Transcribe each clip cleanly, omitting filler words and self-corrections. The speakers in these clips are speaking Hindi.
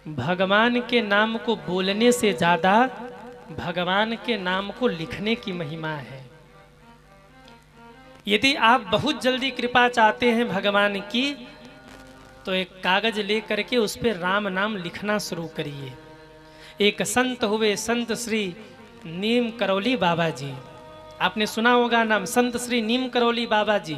भगवान के नाम को बोलने से ज्यादा भगवान के नाम को लिखने की महिमा है। यदि आप बहुत जल्दी कृपा चाहते हैं भगवान की, तो एक कागज ले करके उस पर राम नाम लिखना शुरू करिए। एक संत हुए, संत श्री नीम करौली बाबा जी, आपने सुना होगा नाम, संत श्री नीम करौली बाबा जी।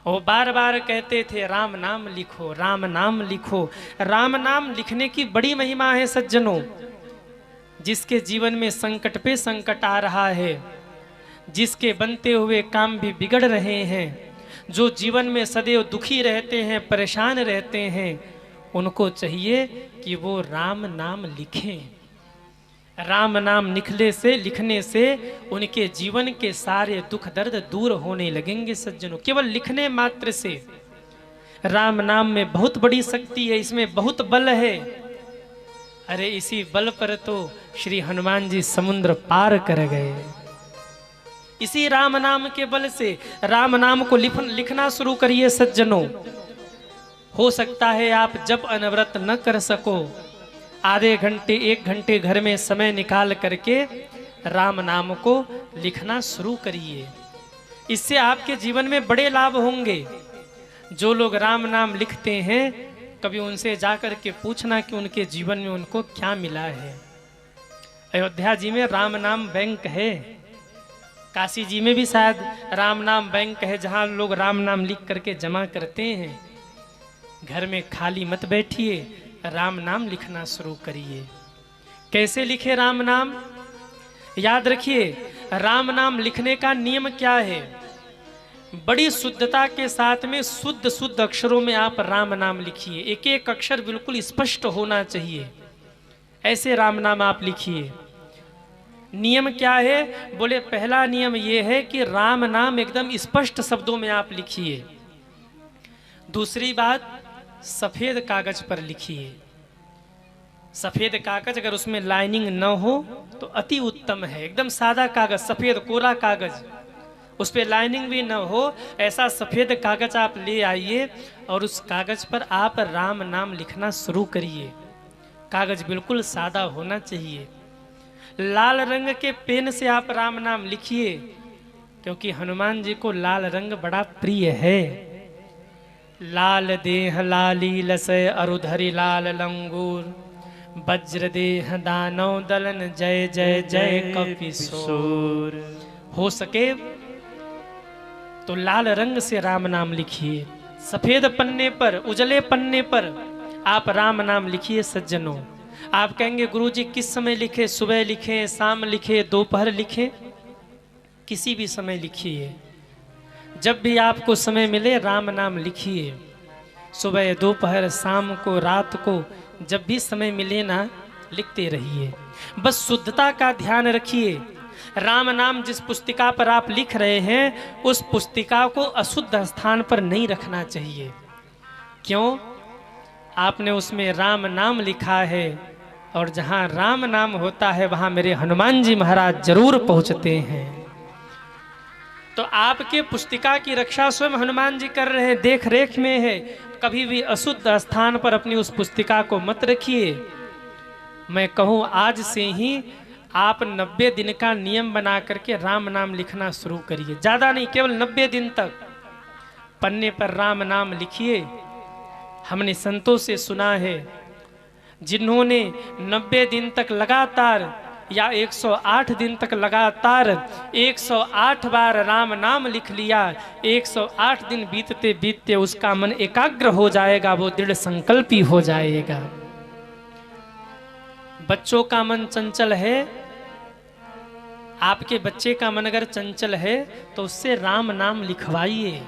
वो बार बार कहते थे राम नाम लिखो, राम नाम लिखो। राम नाम लिखने की बड़ी महिमा है सज्जनों। जिसके जीवन में संकट पे संकट आ रहा है, जिसके बनते हुए काम भी बिगड़ रहे हैं, जो जीवन में सदैव दुखी रहते हैं, परेशान रहते हैं, उनको चाहिए कि वो राम नाम लिखें। राम नाम लिखने से उनके जीवन के सारे दुख दर्द दूर होने लगेंगे सज्जनों। केवल लिखने मात्र से। राम नाम में बहुत बड़ी शक्ति है, इसमें बहुत बल है। अरे इसी बल पर तो श्री हनुमान जी समुद्र पार कर गए। इसी राम नाम के बल से राम नाम को लिखना शुरू करिए सज्जनों। हो सकता है आप जब अनवरत न कर सको, आधे घंटे 1 घंटे घर में समय निकाल करके राम नाम को लिखना शुरू करिए। इससे आपके जीवन में बड़े लाभ होंगे। जो लोग राम नाम लिखते हैं, कभी उनसे जाकर के पूछना कि उनके जीवन में उनको क्या मिला है। अयोध्या जी में राम नाम बैंक है, काशी जी में भी शायद राम नाम बैंक है, जहां लोग राम नाम लिख करके जमा करते हैं। घर में खाली मत बैठिए, राम नाम लिखना शुरू करिए। कैसे लिखे राम नाम? याद रखिए, राम नाम लिखने का नियम क्या है। बड़ी शुद्धता के साथ में शुद्ध शुद्ध अक्षरों में आप राम नाम लिखिए। एक एक अक्षर बिल्कुल स्पष्ट होना चाहिए, ऐसे राम नाम आप लिखिए। नियम क्या है? बोले पहला नियम यह है कि राम नाम एकदम स्पष्ट शब्दों में आप लिखिए। दूसरी बात, सफेद कागज पर लिखिए। सफेद कागज, अगर उसमें लाइनिंग न हो तो अति उत्तम है। एकदम सादा कागज, सफेद कोरा कागज, उस पर लाइनिंग भी न हो, ऐसा सफेद कागज आप ले आइए और उस कागज पर आप राम नाम लिखना शुरू करिए। कागज बिल्कुल सादा होना चाहिए। लाल रंग के पेन से आप राम नाम लिखिए, क्योंकि हनुमान जी को लाल रंग बड़ा प्रिय है। लाल देह लाली लसय अरुधरि लाल लंगूर, वज्र देह दानव दलन जय जय जय कपिशोर। हो सके तो लाल रंग से राम नाम लिखिए। सफेद पन्ने पर, उजले पन्ने पर आप राम नाम लिखिए सज्जनों। आप कहेंगे गुरुजी किस समय लिखे? सुबह लिखे, शाम लिखे, दोपहर लिखे? किसी भी समय लिखिए। जब भी आपको समय मिले राम नाम लिखिए। सुबह, दोपहर, शाम को, रात को, जब भी समय मिले ना, लिखते रहिए। बस शुद्धता का ध्यान रखिए। राम नाम जिस पुस्तिका पर आप लिख रहे हैं, उस पुस्तिका को अशुद्ध स्थान पर नहीं रखना चाहिए। क्यों? आपने उसमें राम नाम लिखा है, और जहां राम नाम होता है वहां मेरे हनुमान जी महाराज जरूर पहुंचते हैं। तो आपके पुस्तिका की रक्षा स्वयं हनुमान जी कर रहे हैं, देख रेख में है। कभी भी अशुद्ध स्थान पर अपनी उस पुस्तिका को मत रखिए। मैं कहूँ आज से ही आप 90 दिन का नियम बना करके राम नाम लिखना शुरू करिए। ज़्यादा नहीं, केवल 90 दिन तक पन्ने पर राम नाम लिखिए। हमने संतों से सुना है, जिन्होंने 90 दिन तक लगातार या 108 दिन तक लगातार 108 बार राम नाम लिख लिया, 108 दिन बीतते बीतते उसका मन एकाग्र हो जाएगा, वो दृढ़ संकल्पी हो जाएगा। बच्चों का मन चंचल है, आपके बच्चे का मन अगर चंचल है तो उससे राम नाम लिखवाइए।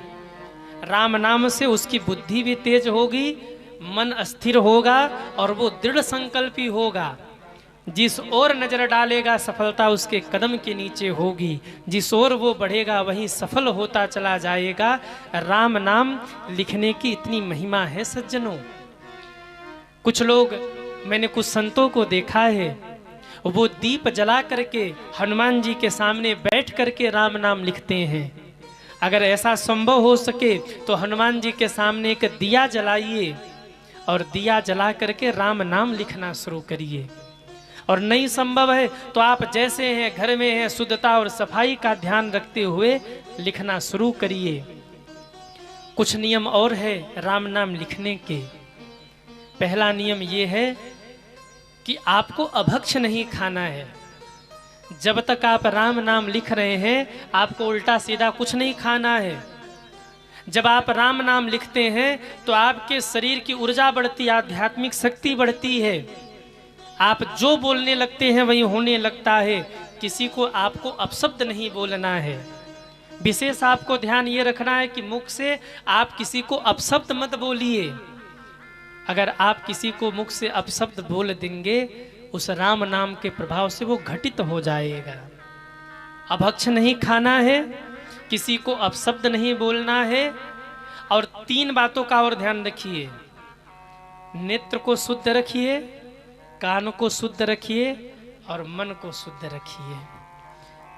राम नाम से उसकी बुद्धि भी तेज होगी, मन अस्थिर होगा और वो दृढ़ संकल्पी होगा। जिस ओर नजर डालेगा सफलता उसके कदम के नीचे होगी। जिस ओर वो बढ़ेगा वहीं सफल होता चला जाएगा। राम नाम लिखने की इतनी महिमा है सज्जनों। कुछ लोग, मैंने कुछ संतों को देखा है, वो दीप जला करके हनुमान जी के सामने बैठ करके राम नाम लिखते हैं। अगर ऐसा संभव हो सके तो हनुमान जी के सामने एक दिया जलाइए और दिया जला करके राम नाम लिखना शुरू करिए। और नहीं संभव है तो आप जैसे हैं घर में हैं, शुद्धता और सफाई का ध्यान रखते हुए लिखना शुरू करिए। कुछ नियम और है राम नाम लिखने के। पहला नियम ये है कि आपको अभक्ष नहीं खाना है। जब तक आप राम नाम लिख रहे हैं आपको उल्टा सीधा कुछ नहीं खाना है। जब आप राम नाम लिखते हैं तो आपके शरीर की ऊर्जा बढ़ती, आध्यात्मिक शक्ति बढ़ती है। आप जो बोलने लगते हैं वही होने लगता है। किसी को आपको अपशब्द नहीं बोलना है। विशेष आपको ध्यान ये रखना है कि मुख से आप किसी को अपशब्द मत बोलिए। अगर आप किसी को मुख से अपशब्द बोल देंगे उस राम नाम के प्रभाव से वो घटित हो जाएगा। अभक्ष नहीं खाना है, किसी को अपशब्द नहीं बोलना है। और 3 बातों का और ध्यान रखिए। नेत्र को शुद्ध रखिए, कान को शुद्ध रखिए और मन को शुद्ध रखिए।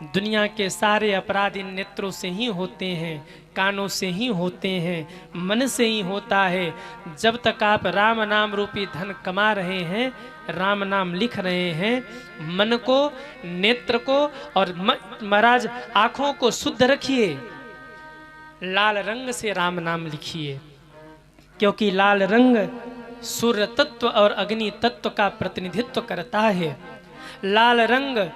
दुनिया के सारे अपराध इन नेत्रों से ही होते हैं, कानों से ही होते हैं, मन से ही होता है। जब तक आप राम नाम रूपी धन कमा रहे हैं, राम नाम लिख रहे हैं, मन को, नेत्र को और महाराज आंखों को शुद्ध रखिए। लाल रंग से राम नाम लिखिए, क्योंकि लाल रंग सूर्य तत्व और अग्नि तत्व का प्रतिनिधित्व करता है। लाल रंग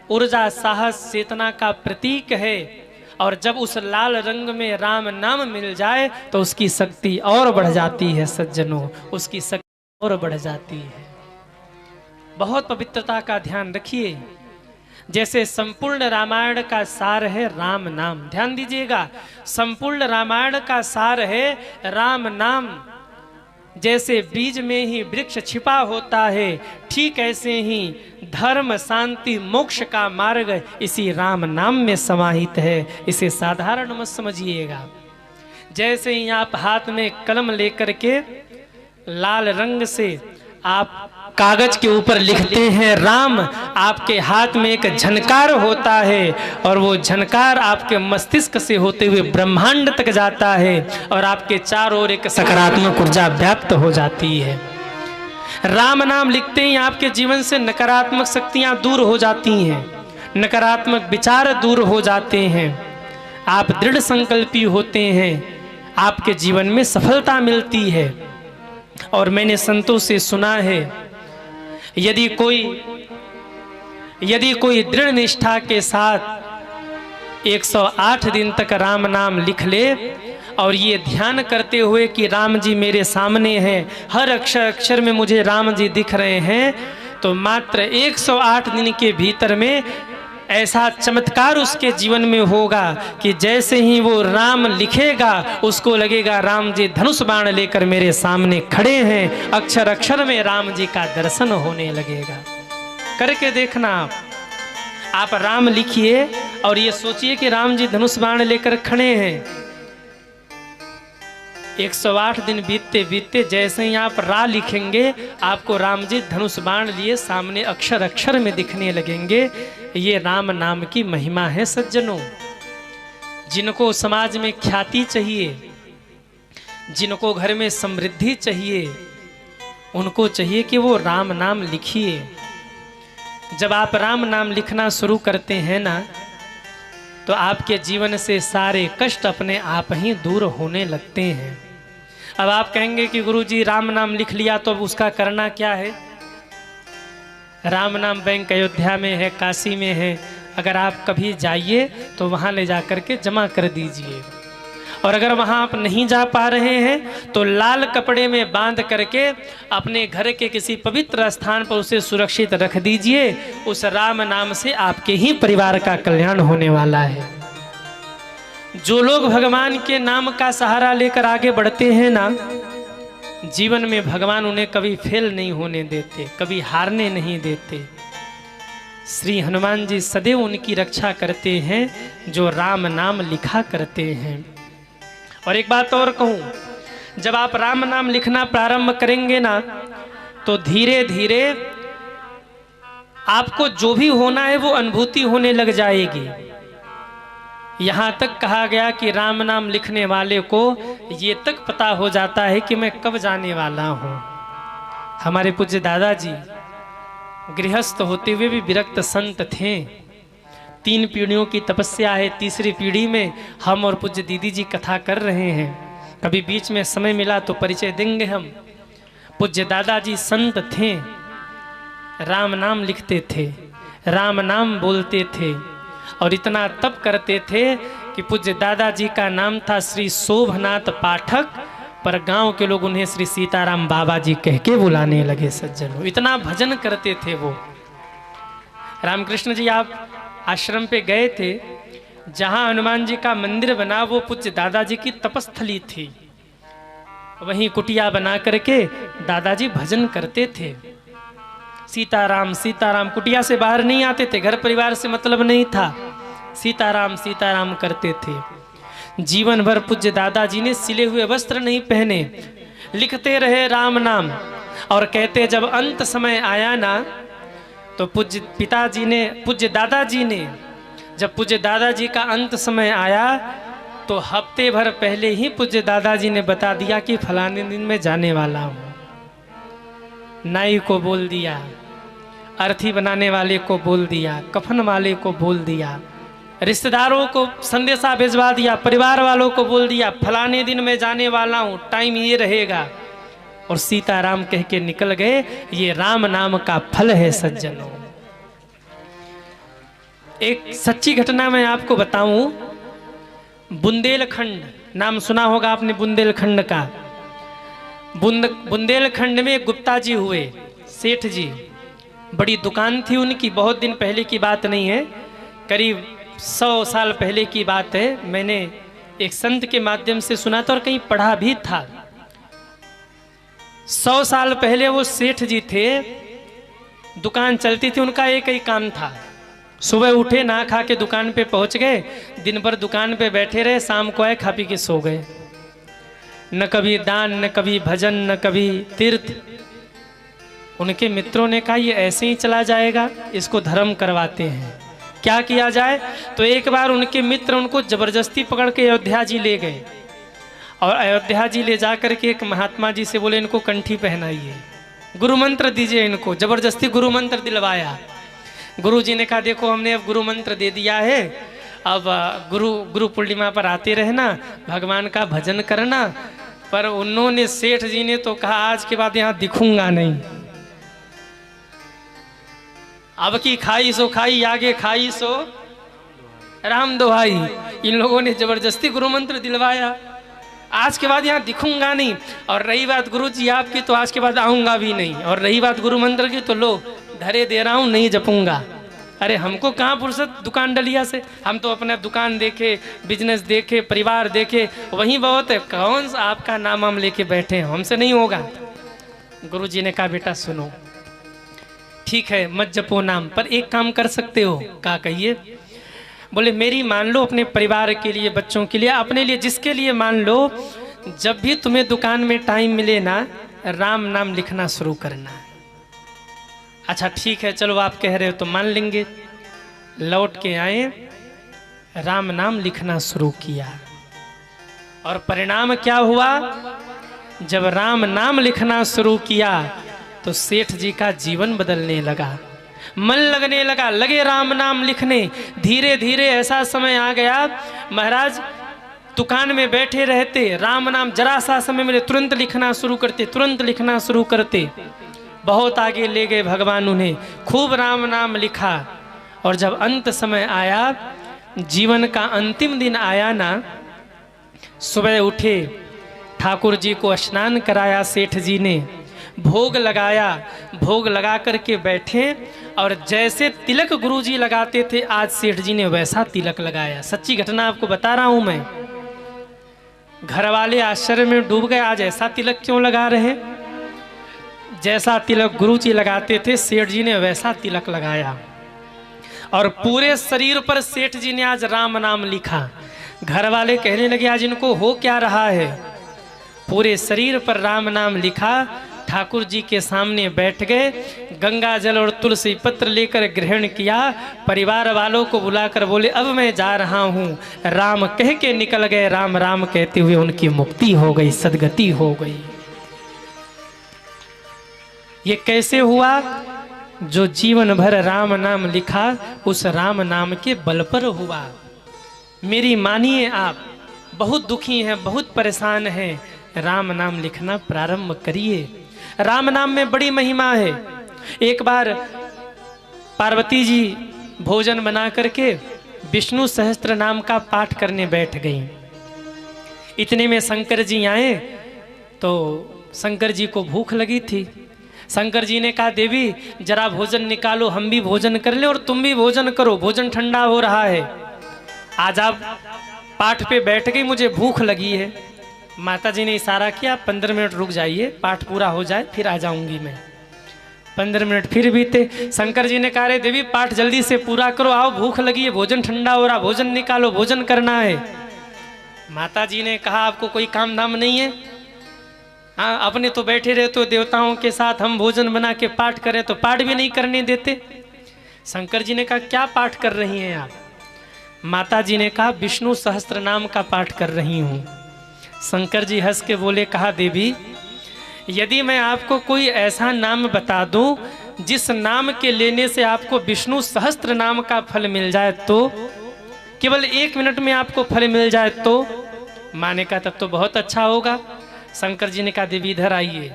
ऊर्जा, साहस, चेतना का प्रतीक है। और जब उस लाल रंग में राम नाम मिल जाए तो उसकी शक्ति और बढ़ जाती है सज्जनों, उसकी शक्ति और बढ़ जाती है। बहुत पवित्रता का ध्यान रखिए। जैसे संपूर्ण रामायण का सार है राम नाम, ध्यान दीजिएगा, संपूर्ण रामायण का सार है राम नाम। जैसे बीज में ही वृक्ष छिपा होता है, ठीक ऐसे ही धर्म, शांति, मोक्ष का मार्ग इसी राम नाम में समाहित है। इसे साधारण मत समझिएगा। जैसे ही आप हाथ में कलम लेकर के लाल रंग से आप कागज के ऊपर लिखते हैं राम, आपके हाथ में एक झनकार होता है और वो झनकार आपके मस्तिष्क से होते हुए ब्रह्मांड तक जाता है और आपके चारों ओर एक सकारात्मक ऊर्जा व्याप्त हो जाती है। राम नाम लिखते ही आपके जीवन से नकारात्मक शक्तियां दूर हो जाती हैं, नकारात्मक विचार दूर हो जाते हैं। आप दृढ़ संकल्पी होते हैं, आपके जीवन में सफलता मिलती है। और मैंने संतों से सुना है, यदि कोई दृढ़ निष्ठा के साथ 108 दिन तक राम नाम लिख ले और ये ध्यान करते हुए कि राम जी मेरे सामने हैं, हर अक्षर अक्षर में मुझे राम जी दिख रहे हैं, तो मात्र 108 दिन के भीतर में ऐसा चमत्कार उसके जीवन में होगा कि जैसे ही वो राम लिखेगा उसको लगेगा राम जी धनुष बाण लेकर मेरे सामने खड़े हैं। अक्षर अक्षर में राम जी का दर्शन होने लगेगा। करके देखना आप राम लिखिए और ये सोचिए कि राम जी धनुष बाण लेकर खड़े हैं। 108 दिन बीतते बीतते जैसे ही आप रा लिखेंगे आपको राम जी धनुष बाण लिए सामने अक्षर अक्षर में दिखने लगेंगे। ये राम नाम की महिमा है सज्जनों। जिनको समाज में ख्याति चाहिए, जिनको घर में समृद्धि चाहिए, उनको चाहिए कि वो राम नाम लिखिए। जब आप राम नाम लिखना शुरू करते हैं ना, तो आपके जीवन से सारे कष्ट अपने आप ही दूर होने लगते हैं। अब आप कहेंगे कि गुरुजी राम नाम लिख लिया तो अब उसका करना क्या है? राम नाम बैंक अयोध्या में है, काशी में है। अगर आप कभी जाइए तो वहाँ ले जा कर के जमा कर दीजिए। और अगर वहाँ आप नहीं जा पा रहे हैं तो लाल कपड़े में बांध करके अपने घर के किसी पवित्र स्थान पर उसे सुरक्षित रख दीजिए। उस राम नाम से आपके ही परिवार का कल्याण होने वाला है। जो लोग भगवान के नाम का सहारा लेकर आगे बढ़ते हैं ना, जीवन में भगवान उन्हें कभी फेल नहीं होने देते, कभी हारने नहीं देते। श्री हनुमान जी सदैव उनकी रक्षा करते हैं जो राम नाम लिखा करते हैं। और एक बात और कहूं, जब आप राम नाम लिखना प्रारंभ करेंगे ना, तो धीरे धीरे आपको जो भी होना है वो अनुभूति होने लग जाएगी। यहाँ तक कहा गया कि राम नाम लिखने वाले को ये तक पता हो जाता है कि मैं कब जाने वाला हूँ। हमारे पूज्य दादाजी गृहस्थ होते हुए भी विरक्त संत थे। 3 पीढ़ियों की तपस्या है, तीसरी पीढ़ी में हम और पूज्य दीदी जी कथा कर रहे हैं। कभी बीच में समय मिला तो परिचय देंगे हम। पूज्य दादाजी संत थे, राम नाम लिखते थे, राम नाम बोलते थे और इतना तप करते थे कि पूज्य दादाजी का नाम था श्री शोभनाथ पाठक, पर गांव के लोग उन्हें श्री सीताराम बाबा जी कह के बुलाने लगे। सज्जनों, इतना भजन करते थे वो। रामकृष्ण जी आप आश्रम पे गए थे, जहां हनुमान जी का मंदिर बना वो पूज्य दादाजी की तपस्थली थी। वहीं कुटिया बना करके दादाजी भजन करते थे। सीताराम सीताराम, कुटिया से बाहर नहीं आते थे, घर परिवार से मतलब नहीं था, सीताराम सीताराम करते थे। जीवन भर पूज्य दादाजी ने सिले हुए वस्त्र नहीं पहने, लिखते रहे राम नाम। और कहते जब अंत समय आया ना, तो पूज्य दादाजी ने जब पूज्य दादाजी का अंत समय आया तो हफ्ते भर पहले ही पूज्य दादाजी ने बता दिया कि फलाने दिन में जाने वाला हूँ। नाई को बोल दिया, अर्थी बनाने वाले को बोल दिया, कफन वाले को बोल दिया, रिश्तेदारों को संदेशा भिजवा दिया, परिवार वालों को बोल दिया फलाने दिन में जाने वाला हूँ, टाइम ये रहेगा। और सीताराम कह के निकल गए। ये राम नाम का फल है सज्जनों। एक सच्ची घटना मैं आपको बताऊं। बुंदेलखंड नाम सुना होगा आपने, बुंदेलखंड का। बुंदेलखंड में गुप्ता जी हुए, सेठ जी, बड़ी दुकान थी उनकी। बहुत दिन पहले की बात नहीं है, करीब 100 साल पहले की बात है। मैंने एक संत के माध्यम से सुना था और कहीं पढ़ा भी था। 100 साल पहले वो सेठ जी थे, दुकान चलती थी, उनका एक ही काम था, सुबह उठे नहा खा के दुकान पे पहुंच गए, दिन भर दुकान पे बैठे रहे, शाम को आए खा पी के सो गए। न कभी दान, न कभी भजन, न कभी तीर्थ। उनके मित्रों ने कहा ये ऐसे ही चला जाएगा, इसको धर्म करवाते हैं, क्या किया जाए। तो एक बार उनके मित्र उनको जबरदस्ती पकड़ के अयोध्या जी ले गए और अयोध्या जी ले जाकर के एक महात्मा जी से बोले इनको कंठी पहनाइए, गुरु मंत्र दीजिए इनको। जबरदस्ती गुरु मंत्र दिलवाया। गुरु जी ने कहा देखो हमने अब गुरु मंत्र दे दिया है, अब गुरु पूर्णिमा पर आते रहना, भगवान का भजन करना। पर उन्होंने, सेठ जी ने तो कहा आज के बाद यहाँ दिखूंगा नहीं, अब की खाई सो खाई, आगे खाई सो राम दोहाई। इन लोगों ने जबरदस्ती गुरु मंत्र दिलवाया, आज के बाद यहाँ दिखूंगा नहीं। और रही बात गुरु जी आपकी, तो आज के बाद आऊंगा भी नहीं। और रही बात गुरु मंत्र की, तो लो धरे दे रहा हूँ, नहीं जपूंगा। अरे हमको कहाँ फुर्सत दुकान डलिया से, हम तो अपना दुकान देखे, बिजनेस देखे, परिवार देखे, वही बहुत है। कौन सा आपका नाम हम लेके बैठे हैं, हमसे नहीं होगा। गुरु जी ने कहा बेटा सुनो, ठीक है मत जपो नाम, पर एक काम कर सकते हो। क्या कहिए? बोले मेरी मान लो, अपने परिवार के लिए, बच्चों के लिए, अपने लिए, जिसके लिए मान लो, जब भी तुम्हें दुकान में टाइम मिले ना, राम नाम लिखना शुरू करना। अच्छा ठीक है, चलो आप कह रहे हो तो मान लेंगे। लौट के आए, राम नाम लिखना शुरू किया और परिणाम क्या हुआ? जब राम नाम लिखना शुरू किया तो सेठ जी का जीवन बदलने लगा, मन लगने लगा, लगे राम नाम लिखने। धीरे धीरे ऐसा समय आ गया, महाराज दुकान में बैठे रहते, राम नाम जरा सा समय मिले तुरंत लिखना शुरू करते, तुरंत लिखना शुरू करते। बहुत आगे ले गए भगवान उन्हें, खूब राम नाम लिखा। और जब अंत समय आया, जीवन का अंतिम दिन आया ना, सुबह उठे, ठाकुर जी को स्नान कराया सेठ जी ने, भोग लगाया, भोग लगा करके बैठे और जैसे तिलक गुरुजी लगाते थे आज सेठ जी ने वैसा तिलक लगाया। सच्ची घटना आपको बता रहा हूं मैं। घर वाले आश्चर्य में डूब गए, आज ऐसा तिलक क्यों लगा रहे? जैसा तिलक गुरुजी लगाते थे सेठ जी ने वैसा तिलक लगाया और पूरे शरीर पर सेठ जी ने आज राम नाम लिखा। घर वाले कहने लगे आज इनको हो क्या रहा है? पूरे शरीर पर राम नाम लिखा। ठाकुर जी के सामने बैठ गए, गंगा जल और तुलसी पत्र लेकर ग्रहण किया, परिवार वालों को बुलाकर बोले अब मैं जा रहा हूँ। राम कह के निकल गए, राम राम कहते हुए उनकी मुक्ति हो गई, सदगति हो गई। ये कैसे हुआ? जो जीवन भर राम नाम लिखा उस राम नाम के बल पर हुआ। मेरी मानिए, आप बहुत दुखी हैं, बहुत परेशान हैं, राम नाम लिखना प्रारंभ करिए। राम नाम में बड़ी महिमा है। एक बार पार्वती जी भोजन बना करके विष्णु सहस्त्र नाम का पाठ करने बैठ गई। इतने में शंकर जी आए तो शंकर जी को भूख लगी थी। शंकर जी ने कहा देवी जरा भोजन निकालो, हम भी भोजन कर लें और तुम भी भोजन करो, भोजन ठंडा हो रहा है। आज आप पाठ पे बैठ गई, मुझे भूख लगी है। माता जी ने इशारा किया 15 मिनट रुक जाइए, पाठ पूरा हो जाए फिर आ जाऊंगी मैं। 15 मिनट फिर बीते। शंकर जी ने कहा रे देवी पाठ जल्दी से पूरा करो, आओ भूख लगी है, भोजन ठंडा हो रहा, भोजन निकालो, भोजन करना है। माता जी ने कहा आपको कोई काम धाम नहीं है? हाँ, अपने तो बैठे रहते हो देवताओं के साथ, हम भोजन बना के पाठ करें तो पाठ भी नहीं करने देते। शंकर जी ने कहा क्या पाठ कर रही हैं आप? माता जी ने कहा विष्णु सहस्त्र नाम का पाठ कर रही हूँ। शंकर जी हंस के बोले, कहा देवी यदि मैं आपको कोई ऐसा नाम बता दूं जिस नाम के लेने से आपको विष्णु सहस्त्र नाम का फल मिल जाए, तो केवल 1 मिनट में आपको फल मिल जाए तो? माने का तब तो बहुत अच्छा होगा। शंकर जी ने कहा देवी इधर आइए,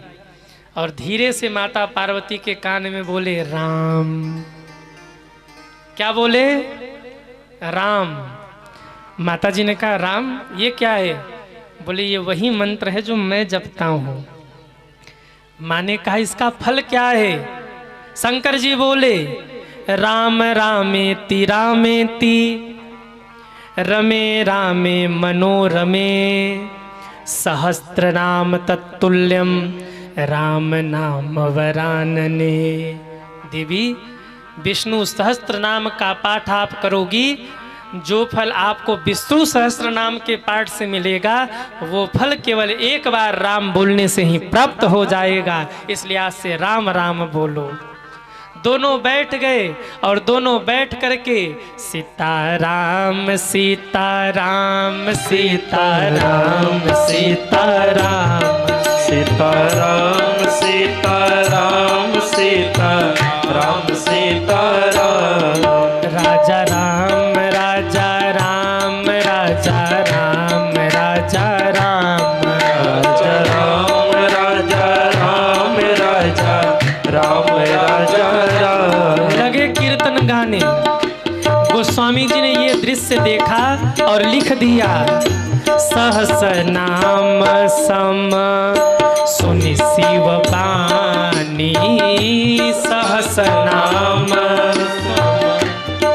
और धीरे से माता पार्वती के कान में बोले राम। क्या बोले? राम। माता जी ने कहा राम ये क्या है? बोले ये वही मंत्र है जो मैं जपता हूं। माने कहा इसका फल क्या है? शंकर जी बोले राम रामेति रामेति रमे रामे मनोरमे सहस्त्र नाम तत्तुल्यम राम नाम वरानने। देवी विष्णु सहस्त्र नाम का पाठ आप करोगी, जो फल आपको विष्णु सहस्त्र नाम के पाठ से मिलेगा वो फल केवल एक बार राम बोलने से ही प्राप्त हो जाएगा। इसलिए आज से राम राम बोलो। दोनों बैठ गए और दोनों बैठ करके सीताराम सीताराम सीताराम सीताराम सीताराम सीताराम सीताराम सीताराम राजा राम राजा राम राजा राम राजा राम राजा राम राजा राम राजा राम राजा राम। लगे कीर्तन गाने। गोस्वामी जी ने ये दृश्य देखा और लिख दिया सहस नाम सम सुनि शिव बानी। सहस नाम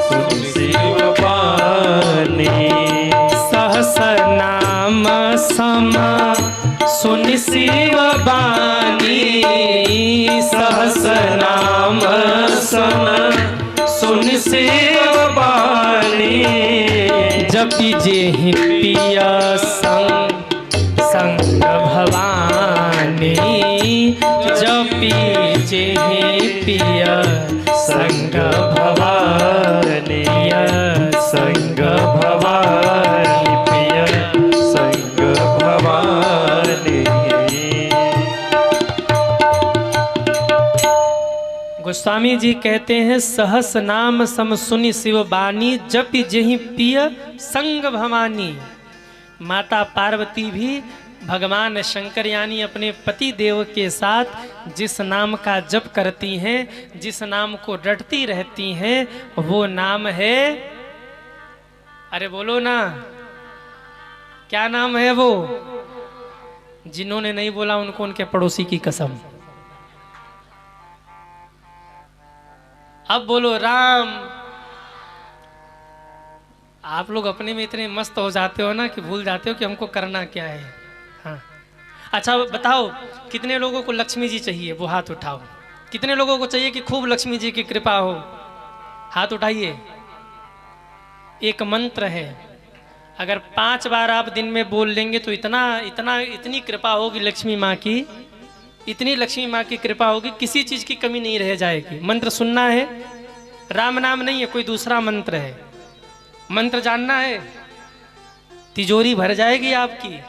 सुनि शिव बानी। सहस नाम सम सुनि शिव बानी। सहस नाम सम सुनि शिव बानी। जपि जेहि पिया संग संग भवानी। जपि जेहि पिया संग भवानी। संग भवानी पिया संग भवानी। गोस्वामी जी कहते हैं सहस नाम सम सुनि शिव बानी। जपि जेहि पिय संग भवानी। माता पार्वती भी भगवान शंकर यानी अपने पति देव के साथ जिस नाम का जप करती हैं, जिस नाम को रटती रहती हैं, वो नाम है, अरे बोलो ना, क्या नाम है वो? जिन्होंने नहीं बोला उनको उनके पड़ोसी की कसम। अब बोलो राम। आप लोग अपने में इतने मस्त हो जाते हो ना कि भूल जाते हो कि हमको करना क्या है। हाँ, अच्छा बताओ कितने लोगों को लक्ष्मी जी चाहिए? वो हाथ उठाओ। कितने लोगों को चाहिए कि खूब लक्ष्मी जी की कृपा हो? हाथ उठाइए। एक मंत्र है, अगर 5 बार आप दिन में बोल लेंगे तो इतनी कृपा होगी लक्ष्मी माँ की इतनी लक्ष्मी माँ की कृपा होगी, किसी चीज की कमी नहीं रह जाएगी। मंत्र सुनना है, राम नाम नहीं है, कोई दूसरा मंत्र है। मंत्र जानना है, तिजोरी भर जाएगी आपकी।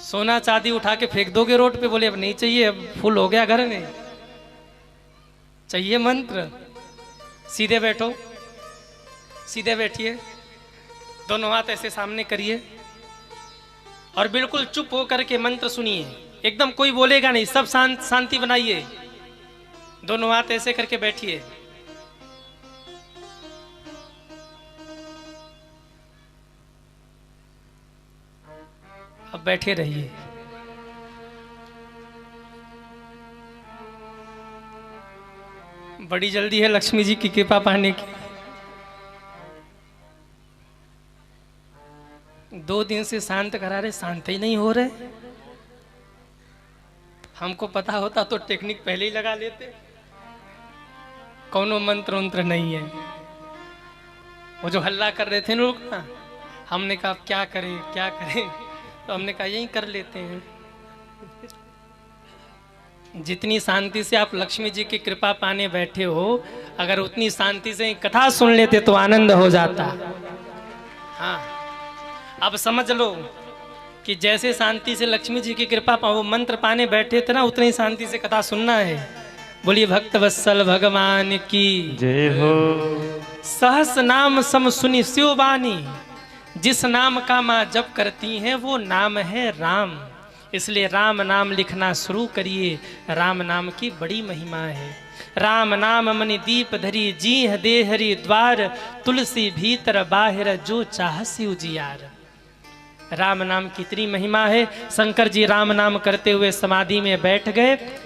सोना चांदी उठा के फेंक दोगे रोड पे, बोले अब नहीं चाहिए, अब फुल हो गया घर में। चाहिए मंत्र, सीधे बैठो, सीधे बैठिए, दोनों हाथ ऐसे सामने करिए और बिल्कुल चुप होकर के मंत्र सुनिए। एकदम कोई बोलेगा नहीं, सब शांति बनाइए। दोनों हाथ ऐसे करके बैठिए। अब बैठे रहिए। बड़ी जल्दी है लक्ष्मी जी की कृपा पाने की। 2 दिन से शांत करा रहे, शांत ही नहीं हो रहे। हमको पता होता तो टेक्निक पहले ही लगा लेते। कौनो मंत्र उंत्र नहीं है। वो जो हल्ला कर रहे थे लोग ना, हमने कहा क्या करें क्या करें, तो हमने कहा यही कर लेते हैं। जितनी शांति से आप लक्ष्मी जी की कृपा पाने बैठे हो, अगर उतनी शांति से कथा सुन लेते तो आनंद हो जाता। हाँ, अब समझ लो कि जैसे शांति से लक्ष्मी जी की कृपा वो मंत्र पाने बैठे थे ना, उतनी शांति से कथा सुनना है। बोलिए भक्त वत्सल भगवान की जय हो। सहस नाम सम सुनी शिववाणी, जिस नाम का माँ जप करती हैं वो नाम है राम। इसलिए राम नाम लिखना शुरू करिए। राम नाम की बड़ी महिमा है। राम नाम मनि दीप धरी, जीह देहरी द्वार, तुलसी भीतर बाहिर जो चाहसी उजियार। राम नाम की इतनी महिमा है। शंकर जी राम नाम करते हुए समाधि में बैठ गए।